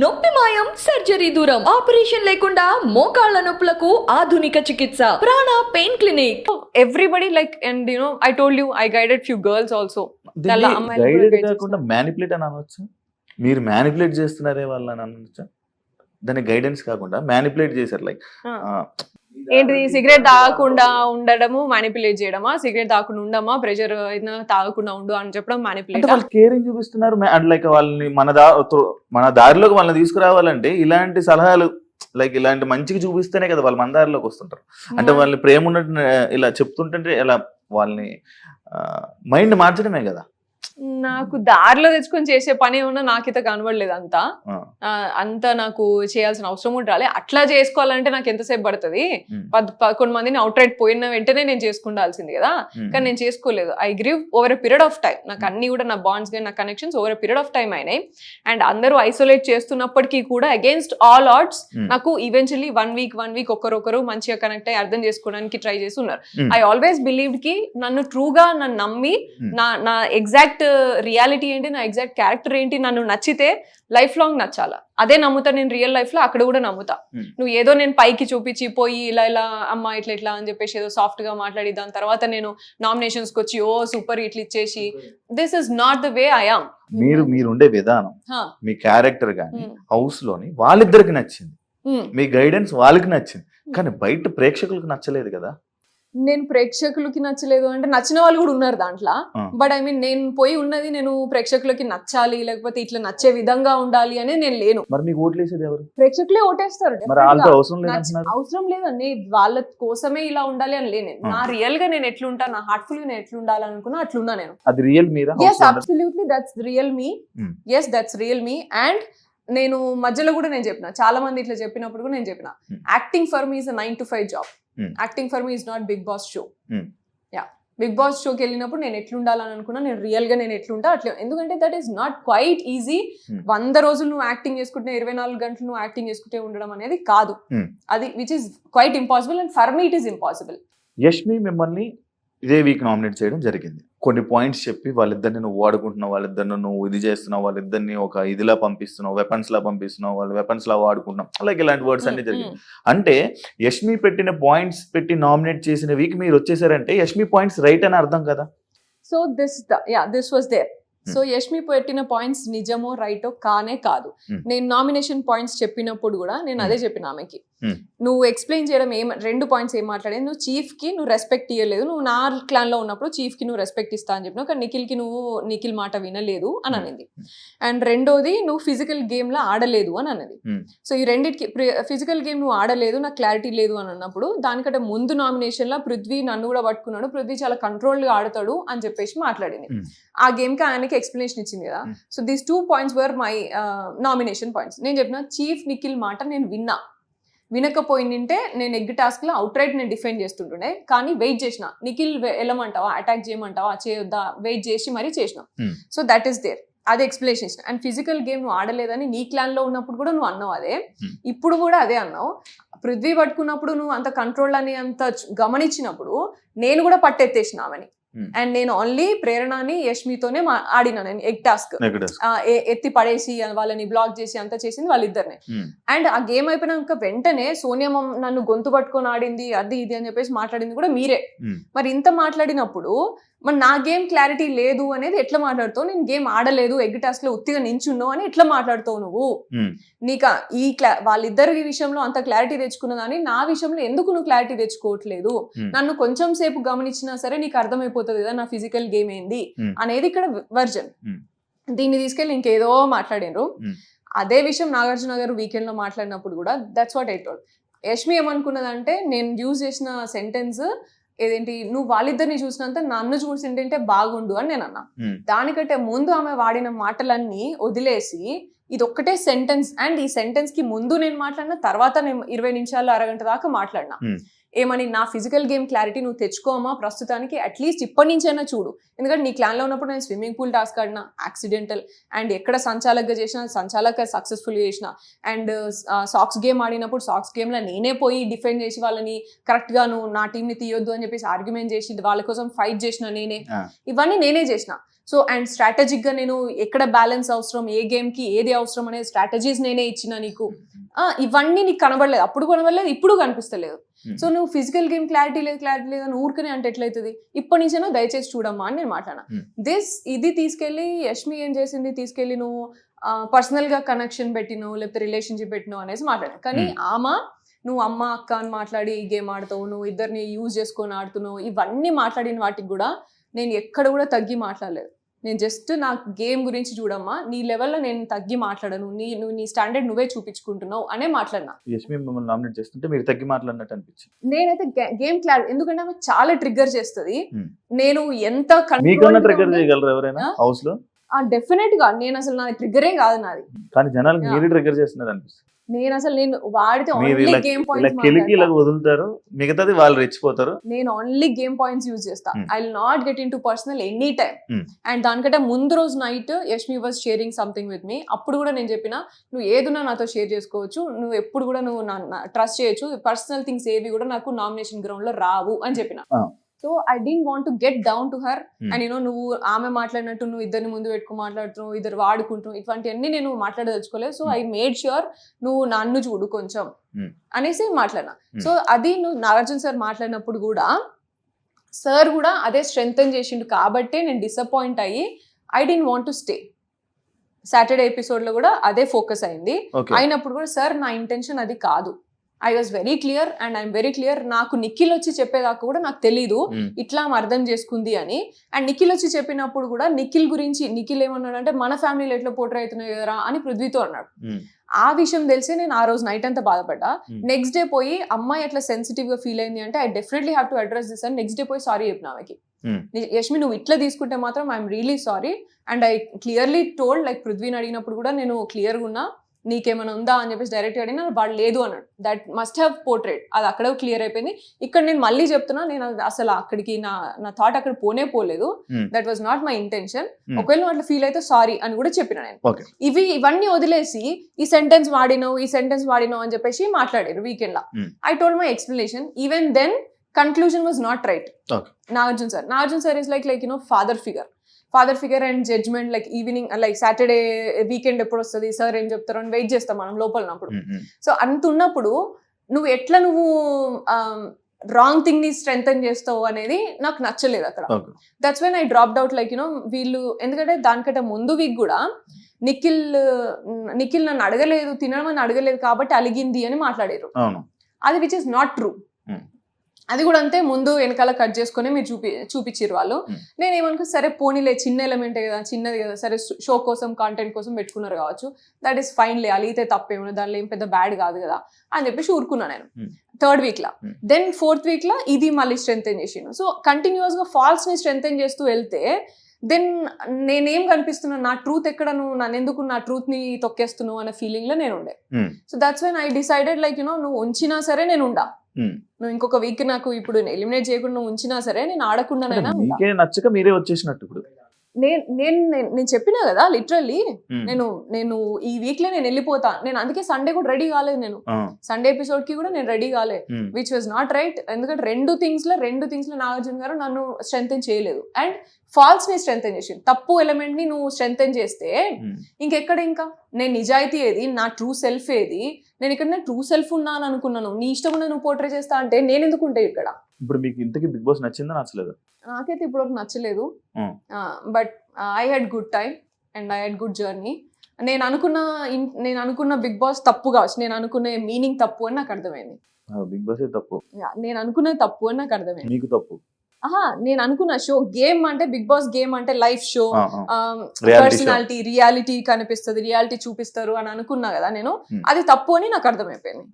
నొప్పి మాయం సర్జరీ దూరం ఆపరేషన్ లేకుండా మోకాళ్ల నొప్పులకు ఆధునిక చికిత్స ప్రాణ pain clinic. Everybody like, and you know, I told you I guided few girls also. చాలా అమ్మాయిలు కూడా గైడెడ్ guide కాకుండా చేస్తారు. మ్యానిపులేట్ అని అనొచ్చు. మీరు మ్యానిపులేట్ చేస్తున్నారే వాళ్ళని అనొచ్చా? దాన్ని గైడెన్స్ కాకుండా మ్యానిపులేట్ చేశారు లైక్ ఏంటిది సిగరెట్ తాగకుండా ఉండడము మ్యానిపులేట్ చేయడమా, సిగరెట్ తాగకుండా ఉండమా, ప్రెషర్ అయినా తాగకుండా ఉండు అని చెప్పడం అంటే మ్యానిపులేట్. వాళ్ళు కేరింగ్ చూపిస్తున్నారు అండ్ లైక్ వాళ్ళని మన దారిలోకి వాళ్ళని తీసుకురావాలంటే ఇలాంటి సలహాలు లైక్ ఇలాంటి మంచిగా చూపిస్తేనే కదా వాళ్ళు మన దారిలోకి వస్తుంటారు. అంటే వాళ్ళని ప్రేమ ఉన్నట్టు ఇలా చెప్తుంటే ఇలా వాళ్ళని మైండ్ మార్చడమే కదా. నాకు దారిలో తెచ్చుకొని చేసే పని ఏమన్నా నాకైతే కనబడలేదు అంత నాకు చేయాల్సిన అవసరం కూడా రాలే. అట్లా చేసుకోవాలంటే నాకు ఎంతసేపు పడుతుంది? 11 మందిని అవుట్ రైట్ పోయిన వెంటనే నేను చేసుకుండాల్సింది కదా, కానీ నేను చేసుకోలేదు. I grieve over a period of time. నాకు అన్ని కూడా నా బాండ్స్ కానీ నా connections over a period of time అయినాయి. అండ్ అందరూ ఐసోలేట్ చేస్తున్నప్పటికీ కూడా అగేన్స్ట్ ఆల్ ఆడ్స్ నాకు ఈవెన్చువల్లీ వన్ వీక్ ఒకరొకరు మంచిగా కనెక్ట్ అయ్యి అర్థం చేసుకోవడానికి ట్రై చేసి ఉన్నారు. ఐ ఆల్వేస్ బిలీవ్డ్ కి నన్ను ట్రూగా నన్ను నమ్మి నా ఎగ్జాక్ట్ రియాలిటీ ఏంటి, నా ఎగ్జాక్ట్ క్యారెక్టర్ ఏంటి, నన్ను నచ్చితే లైఫ్ లాంగ్ నచ్చాలా. అదే నమ్ముతా నేను రియల్ లైఫ్ లో, అక్కడ కూడా నమ్ముతా. నువ్వు ఏదో నేను పైకి చూపించి పోయి ఇలా అమ్మ ఇట్లా అని చెప్పేసి ఏదో సాఫ్ట్ గా మాట్లాడి దాని తర్వాత నేను నామినేషన్స్ కి వచ్చి ఓ సూపర్ ఇట్లా ఇచ్చేసి, this is not the way I am. మీరు ఉండే విధానం, మీ క్యారెక్టర్ కానీ హౌస్ లోని వాళ్ళిద్దరికి నచ్చింది, మీ గైడెన్స్ వాళ్ళకి నచ్చింది, కానీ బయట ప్రేక్షకులకు నచ్చలేదు కదా. నేను ప్రేక్షకులకి నచ్చలేదు అంటే నచ్చిన వాళ్ళు కూడా ఉన్నారు దాంట్లో. బట్ ఐ మీన్ నేను పోయి ఉన్నది నేను ప్రేక్షకులకి నచ్చాలి లేకపోతే ఇట్లా నచ్చే విధంగా ఉండాలి అని నేను లేను. మరి మీకు ఓట్లు వేసేది ఎవరు? ప్రేక్షకులే ఓటేస్తారు. అవసరం లేదండి, వాళ్ళ కోసమే ఇలా ఉండాలి అని లేను. నా రియల్ గా నేను ఎట్లుంటా, నా హార్ట్ఫుల్ గా నేను ఎట్లుండాలి అనుకున్నా అట్లున్నా నేను. అది real Meera? yes absolutely that's real me. yes that's real me. and నేను మధ్యలో కూడా నేను చెప్పిన, చాలా మంది ఇట్లా చెప్పినప్పుడు కూడా నేను చెప్పిన, acting for me is a 9 to 5 job. Acting for me is not Bigg Boss show. Yeah, Bigg Boss షోకి వెళ్ళినప్పుడు నేను ఎట్లుండాలని అనుకున్నా, నేను రియల్ గా నేను ఎట్లుంటా అట్లా. ఎందుకంటే that is not quiet easy. 100 రోజులు నువ్వు యాక్టింగ్ చేసుకుంటే 24 గంటలు నువ్వు యాక్టింగ్ చేసుకుంటే ఉండడం అనేది కాదు. అది which is quite impossible and for me it is impossible. Yashmi మిమ్మల్ని ఇదే వీక్ నామినేట్ చేయడం జరిగింది. కొన్ని పాయింట్స్ చెప్పి వాళ్ళిద్దరిని నువ్వు వాడుకుంటున్నావు, వాళ్ళిద్దరిని నువ్వు ఇది చేస్తున్నావు, వాళ్ళిద్దరిని ఒక ఇదిలా పంపిస్తున్నావు, వెపన్స్ లా పంపిస్తున్నావు, వాళ్ళు వెపన్స్ లా వాడుకుంటున్నావు, అలాగే ఇలాంటి వర్డ్స్ అన్ని జరిగింది. అంటే యష్మి పెట్టిన పాయింట్స్ పెట్టి నామినేట్ చేసిన వీక్ మీరు వచ్చేసారంటే యష్మి పాయింట్స్ రైట్ అని అర్థం కదా. So this was there. So Yashmi పెట్టిన పాయింట్స్ నిజమో రైటో కానే కాదు. నేను నామినేషన్ పాయింట్స్ చెప్పినప్పుడు కూడా నేను అదే చెప్పిన ఆమెకి, నువ్వు ఎక్స్ప్లెయిన్ చేయడం 2 పాయింట్స్ ఏం మాట్లాడేది, నువ్వు చీఫ్ కి నువ్వు రెస్పెక్ట్ ఇవ్వలేదు, నువ్వు నా క్లాన్ లో ఉన్నప్పుడు చీఫ్ కి నువ్వు రెస్పెక్ట్ ఇస్తా అని చెప్పినావు, కానీ నిఖిల్ మాట వినలేదు అని అనేది. అండ్ రెండోది నువ్వు ఫిజికల్ గేమ్ లో ఆడలేదు అని అన్నది. సో ఈ రెండింటికి, ఫిజికల్ గేమ్ నువ్వు ఆడలేదు, నాకు క్లారిటీ లేదు అని అన్నప్పుడు, దానికంటే ముందు నామినేషన్ లో పృథ్వీ నన్ను కూడా పట్టుకున్నాడు, పృథ్వీ చాలా కంట్రోల్ గా ఆడతాడు అని చెప్పేసి మాట్లాడింది. ఆ గేమ్ కి ఆయనకి ఎక్స్ప్లెనేషన్ ఇచ్చింది కదా. So these 2 points were my nomination points. నేను చెప్పిన చీఫ్ నిఖిల్ మాట నేను వినకపోయిందంటే నేను ఎగ్ టాస్క్ లో అవుట్ రైట్ నేను డిఫెండ్ చేస్తుంటుండే, కానీ వెయిట్ చేసిన, నిఖిల్ వెళ్ళమంటావా, అటాక్ చేయమంటావా, చేయొద్దా, వెయిట్ చేసి మరీ చేసిన. సో దట్ ఈస్ దేర్, అదే ఎక్స్ప్లెనేషన్ ఇచ్చిన. అండ్ ఫిజికల్ గేమ్ నువ్వు ఆడలేదని నీ క్లాన్ లో ఉన్నప్పుడు కూడా నువ్వు అన్నావు అదే, ఇప్పుడు కూడా అదే అన్నావు. పృథ్వీ పట్టుకున్నప్పుడు నువ్వు అంత కంట్రోల్ అని అంత గమనించినప్పుడు నేను కూడా పట్టెత్తేసిన ఆమెని. అండ్ నేను ఓన్లీ ప్రేరణని యష్మితోనే ఆడినా. నేను ఎగ్ టాస్క్ ఎత్తి పడేసి వాళ్ళని బ్లాక్ చేసి అంతా చేసింది వాళ్ళిద్దరినే. అండ్ ఆ గేమ్ అయిపోయినాక వెంటనే సోనియా నన్ను గొంతు పట్టుకొని ఆడింది, అది ఇది అని చెప్పేసి మాట్లాడింది కూడా మీరే. మరి ఇంత మాట్లాడినప్పుడు మరి నా గేమ్ క్లారిటీ లేదు అనేది ఎట్లా మాట్లాడుతావు? నేను గేమ్ ఆడలేదు, ఎగ్ టాస్క్ లో ఉత్తిగా నించున్నావు అని ఎట్లా మాట్లాడుతావు నువ్వు? నీక ఈ వాళ్ళిద్దరి విషయంలో అంత క్లారిటీ తెచ్చుకున్నదాన్ని నా విషయంలో ఎందుకు నువ్వు క్లారిటీ తెచ్చుకోవట్లేదు? నన్ను కొంచెం సేపు గమనించినా సరే నీకు అర్థమైపోతుంది కదా నా ఫిజికల్ గేమ్ ఏంది అనేది ఇక్కడ వర్జన్. దీన్ని తీసుకెళ్ళి ఇంకేదో మాట్లాడినరు. అదే విషయం నాగార్జున గారు వీకెండ్ లో మాట్లాడినప్పుడు కూడా that's what I told. Yashmi ఏమనుకున్నదంటే నేను యూజ్ చేసిన సెంటెన్స్ ఏదేంటి, నువ్వు వాళ్ళిద్దరిని చూసినంత నన్ను చూసింటే బాగుండు అని నేను అన్నా. దానికంటే ముందు ఆమె వాడిన మాటలన్నీ వదిలేసి ఇది ఒక్కటే సెంటెన్స్, అండ్ ఈ సెంటెన్స్ కి ముందు నేను మాట్లాడిన, తర్వాత నేను 20 నిమిషాలు అరగంట దాకా మాట్లాడినా. ఏమని, నా ఫిజికల్ గేమ్ క్లారిటీ నువ్వు తెచ్చుకోమా ప్రస్తుతానికి, అట్లీస్ట్ ఇప్పటి నుంచైనా చూడు. ఎందుకంటే నీ క్లాన్ లో ఉన్నప్పుడు నేను స్విమ్మింగ్ పూల్ టాస్క్ ఆడినా యాక్సిడెంటల్, అండ్ ఎక్కడ సంచాలకగా చేసిన సంచాలక సక్సెస్ఫుల్ చేసిన, అండ్ సాక్స్ గేమ్ ఆడినప్పుడు సాక్స్ గేమ్ లో నేనే పోయి డిఫెండ్ చేసి వాళ్ళని కరెక్ట్ గా నువ్వు నా టీం ని తీయొద్దు అని చెప్పేసి ఆర్గ్యుమెంట్ చేసి వాళ్ళ కోసం ఫైట్ చేసిన నేనే. ఇవన్నీ నేనే చేసిన. సో అండ్ స్ట్రాటజిక్ గా నేను ఎక్కడ బ్యాలెన్స్ అవసరం, ఏ గేమ్ కి ఏది అవసరం అనే స్ట్రాటజీస్ నేనే ఇచ్చిన నీకు. ఇవన్నీ నీకు కనబడలేదు, అప్పుడు కనబడలేదు, ఇప్పుడు కనిపిస్తలేదు. సో నువ్వు ఫిజికల్ గేమ్ క్లారిటీ లేదు అని ఊరికనే అంటే ఎట్లయితుంది? ఇప్పటి నుంచైనా దయచేసి చూడమ్మా అని నేను మాట్లాడినా. ఇది తీసుకెళ్లి యష్మి ఏం చేసింది, తీసుకెళ్లి నువ్వు పర్సనల్ గా కనెక్షన్ పెట్టినావు లేకపోతే రిలేషన్షిప్ పెట్టినావు అనేసి మాట్లాడాను. కానీ నువ్వు అమ్మ అక్క అని మాట్లాడి గేమ్ ఆడతావు, నువ్వు ఇద్దరిని యూజ్ చేసుకొని ఆడుతున్నావు, ఇవన్నీ మాట్లాడిన వాటికి కూడా నేను ఎక్కడ కూడా తగ్గి మాట్లాడలేదు. నేను జస్ట్ నా గేమ్ గురించి చూడమ్మా, నీ లెవెల్లో నేను తగ్గి మాట్లాడను, నువ్వు నీ స్టాండర్డ్ నువ్వే చూపించుకుంటున్నావు అనే మాట్లాడినా. యష్మి మిమ్మల్ని నామినేట్ చేస్తుంటే మీరు తగ్గి మాట్లాడినట్టు అనిపించింది. నేనైతే గేమ్ క్లారిటీ, ఎందుకంటే ఆమె చాలా ట్రిగ్గర్ చేస్తుంది. నేను ఎంత ట్రిగ్గర్ చేయగలరు ఎవరైనా హౌస్ లో? డెఫినెట్ గా నేను అసలు నా ట్రిగ్గరే కాదు నాది, కానీ జనాలకు మీరు ట్రిగ్గర్ చేస్తున్నారు అనిపిస్తుంది. నేను వాడితే ఓన్లీ గేమ్ పాయింట్స్ వదులుతారు, మిగతాది వాళ్ళు రెచ్చిపోతారు. నేను ఓన్లీ గేమ్ పాయింట్స్ యూజ్ చేస్తా. I will not get in to personal any time. And దానికంటే ముందు రోజు night Yashmi was sharing something with me. అప్పుడు కూడా నేను చెప్పిన, నువ్వు ఏదున్నా నాతో షేర్ చేసుకోవచ్చు, నువ్వు ఎప్పుడు కూడా నువ్వు ట్రస్ట్ చేయొచ్చు, పర్సనల్ థింగ్స్ ఏవి కూడా నాకు నామినేషన్ గ్రౌండ్ లో రావు అని చెప్పిన. So I don't want to get down to her. And నువ్వు ఆమె మాట్లాడినట్టు నువ్వు ఇద్దరిని ముందు పెట్టుకుని మాట్లాడుతున్నావు, ఇద్దరు వాడుకుంటున్నావు, ఇటువంటివన్నీ నేను మాట్లాడదలుచుకోలేదు. సో ఐ మేడ్ ష్యూర్ నువ్వు నన్ను చూడు కొంచెం అనేసి మాట్లాడినా. సో అది నువ్వు నాగార్జున సార్ మాట్లాడినప్పుడు కూడా సార్ కూడా అదే స్ట్రెంగ్తన్ చేసిండు కాబట్టే నేను డిసప్పాయింట్ అయ్యి I don't want to stay. Saturday episode లో కూడా అదే ఫోకస్ అయింది. అయినప్పుడు కూడా సార్ నా ఇంటెన్షన్ అది కాదు. I was very clear and I'm very clear. నాకు నిఖిల్ వచ్చి చెప్పేదాకా కూడా నాకు తెలీదు ఇట్లా అర్థం చేసుకుంది అని. అండ్ నిఖిల్ వచ్చి చెప్పినప్పుడు కూడా నిఖిల్ గురించి నిఖిల్ ఏమన్నాడు అంటే, మన ఫ్యామిలీలో ఎట్లా పోర్ట్రే అవుతున్నాయి కదరా అని పృథ్వీతో అన్నాడు. ఆ విషయం తెలిసి నేను ఆ రోజు నైట్ అంతా బాధపడ్డా. నెక్స్ట్ డే పోయి అమ్మాయి అట్లా సెన్సిటివ్ గా ఫీల్ అయింది అంటే I definitely have to address this అని నెక్స్ట్ డే పోయి సారీ చెప్పిన ఆమెకి. యష్మి నువ్వు ఇట్లా తీసుకుంటే మాత్రం I'm really sorry. And I clearly told, like పృథ్వీని అడిగినప్పుడు కూడా నేను క్లియర్గా ఉన్నా, నీకేమైనా ఉందా అని చెప్పేసి డైరెక్ట్ అడిగినా వాడు లేదు అన్నాడు. దట్ మస్ట్ హ్యావ్ పోర్ట్రేట్, అది అక్కడ క్లియర్ అయిపోయింది. ఇక్కడ నేను మళ్ళీ చెప్తున్నా, నేను అసలు అక్కడికి నా థాట్ అక్కడ పోలేదు. That was not my intention. ఒకవేళ నువ్వు అట్లా ఫీల్ అయితే సారీ అని కూడా చెప్పిన నేను. ఇవన్నీ వదిలేసి ఈ సెంటెన్స్ వాడినావు అని చెప్పేసి మాట్లాడారు వీకెండ్ లా. I told my explanation. Even then conclusion was not right. Nagarjuna sir is like father figure and judgement, like evening like Saturday weekend ఎప్పుడు వస్తుంది సార్ ఏం చెప్తారు అని వెయిట్ చేస్తాం మనం లోపల ఉన్నప్పుడు. సో అంత ఉన్నప్పుడు నువ్వు ఎట్లా రాంగ్ థింగ్ ని స్ట్రెంగ్తన్ చేస్తావు అనేది నాకు నచ్చలేదు అక్కడ. That's when I dropped out. Like వీళ్ళు, ఎందుకంటే దానికంటే ముందు వీక్ కూడా నిఖిల్ నన్ను అడగలేదు, తినడం అడగలేదు కాబట్టి అలిగింది అని మాట్లాడారు. అది విచ్ ఇస్ నాట్ ట్రూ. అది కూడా అంతే, ముందు వెనకాల కట్ చేసుకుని మీరు చూపించారు వాళ్ళు. నేనేమనుకో సరే పోనీలే, చిన్న ఎలిమెంటే కదా, చిన్నది కదా, సరే షో కోసం కాంటెంట్ కోసం పెట్టుకున్నారు కావచ్చు, దట్ ఈస్ ఫైన్ లే, అలిగితే తప్పేమో, దానిలో ఏం పెద్ద బ్యాడ్ కాదు కదా అని చెప్పేసి ఊరుకున్నా నేను. థర్డ్ వీక్ లా, దెన్ ఫోర్త్ వీక్ లా ఇది మళ్ళీ స్ట్రెంగ్తన్ చేసిండు. సో కంటిన్యూస్ గా ఫాల్స్ ని స్ట్రెంగ్తన్ చేస్తూ వెళ్తే దెన్ నేనేం కనిపిస్తున్నాను, నా ట్రూత్ ఎక్కడ, నువ్వు నన్ను ఎందుకు నా ట్రూత్ ని తొక్కేస్తున్నావు అనే ఫీలింగ్ లో నేను ఉండే. So that's when I decided like నువ్వు ఉంచినా సరే నేను ఉండా, నువ్వు ఇంకొక వీక్ నాకు ఇప్పుడు ఎలిమినేట్ చేయకుండా ఉంచినా సరే నేను ఆడకుండానైనా నచ్చక మీరే వచ్చేసినట్టు. ఇప్పుడు నేను చెప్పినా కదా లిటరల్లీ, నేను ఈ వీక్ లో నేను వెళ్ళిపోతా. నేను అందుకే సండే కూడా రెడీ కాలేదు. నేను సండే ఎపిసోడ్ కి కూడా నేను రెడీ కాలే, విచ్ వాజ్ నాట్ రైట్. ఎందుకంటే రెండు థింగ్స్ లో నాగార్జున గారు నన్ను స్ట్రెంగ్తన్ చేయలేదు అండ్ ఫాల్స్ ని స్ట్రెంగ్తన్ చేసి, తప్పు ఎలిమెంట్ ని నువ్వు స్ట్రెంగ్తన్ చేస్తే ఇంకెక్కడ, ఇంకా నేను నిజాయితీ ఏది, నా ట్రూ సెల్ఫ్ ఏది, నేను ఇక్కడ ట్రూ సెల్ఫ్ ఉన్నా అని అనుకున్నాను. నీ ఇష్టం నువ్వు పోర్ట్రే చేస్తా అంటే నేను ఎందుకు ఉంటాయి ఇక్కడ. ఇప్పుడు మీకు ఇంతకీ బిగ్ బాస్ నచ్చిందా నచ్చలేదు? నాకైతే ఇప్పుడు నచ్చలేదు. But I had good time and I had good journey. నేను అనుకున్న బిగ్ బాస్ తప్పు కావచ్చు, నేను అనుకునే మీనింగ్ తప్పు అని నాకు అర్థమైంది. బిగ్ బాస్ తప్పు, నేను అనుకున్నది తప్పు అని నాకు అర్థమైంది. మీకు తప్పు? నేను అనుకున్న షో గేమ్ అంటే, బిగ్ బాస్ గేమ్ అంటే లైఫ్ షో, పర్సనాలిటీ, రియాలిటీ కనిపిస్తుంది, రియాలిటీ చూపిస్తారు అని అనుకున్నా కదా నేను. అది తప్పు అని నాకు అర్థమైపోయింది.